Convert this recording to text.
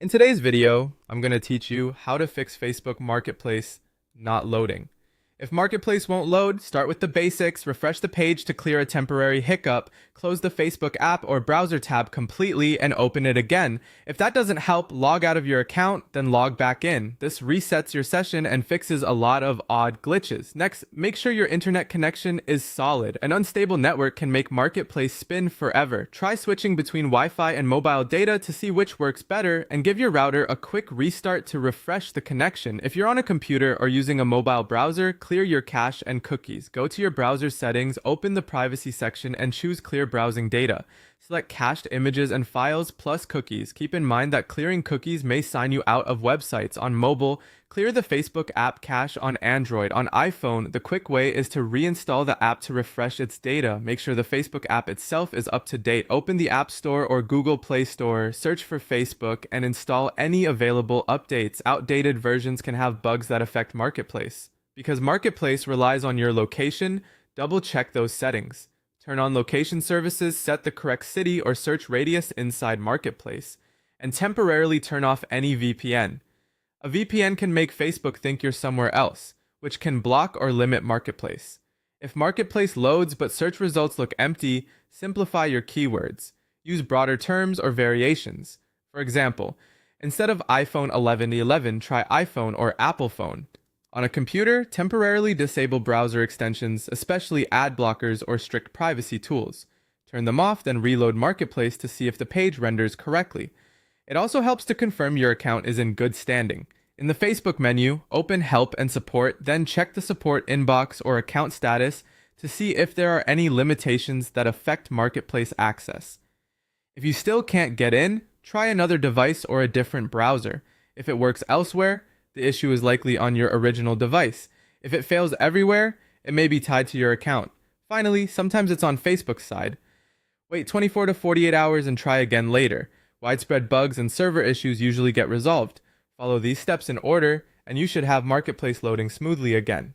In today's video, I'm going to teach you how to fix Facebook Marketplace not loading. If Marketplace won't load, start with the basics, refresh the page to clear a temporary hiccup, close the Facebook app or browser tab completely, and open it again. If that doesn't help, log out of your account, then log back in. This resets your session and fixes a lot of odd glitches. Next, make sure your internet connection is solid. An unstable network can make Marketplace spin forever. Try switching between Wi-Fi and mobile data to see which works better, and give your router a quick restart to refresh the connection. If you're on a computer or using a mobile browser, clear your cache and cookies. Go to your browser settings, open the privacy section, and choose clear browsing data. Select cached images and files plus cookies. Keep in mind that clearing cookies may sign you out of websites. On mobile, clear the Facebook app cache on Android. On iPhone, the quick way is to reinstall the app to refresh its data. Make sure the Facebook app itself is up to date. Open the App Store or Google Play Store, search for Facebook, and install any available updates. Outdated versions can have bugs that affect Marketplace. Because Marketplace relies on your location, double check those settings. Turn on location services, set the correct city or search radius inside Marketplace, and temporarily turn off any VPN. A VPN can make Facebook think you're somewhere else, which can block or limit Marketplace. If Marketplace loads but search results look empty, simplify your keywords. Use broader terms or variations. For example, instead of iPhone 1111, try iPhone or Apple phone. On a computer, temporarily disable browser extensions, especially ad blockers or strict privacy tools. Turn them off, then reload Marketplace to see if the page renders correctly. It also helps to confirm your account is in good standing. In the Facebook menu, open Help and Support, then check the support inbox or account status to see if there are any limitations that affect Marketplace access. If you still can't get in, try another device or a different browser. If it works elsewhere, the issue is likely on your original device. If it fails everywhere, it may be tied to your account. Finally, sometimes it's on Facebook's side. Wait 24 to 48 hours and try again later. Widespread bugs and server issues usually get resolved. Follow these steps in order, and you should have Marketplace loading smoothly again.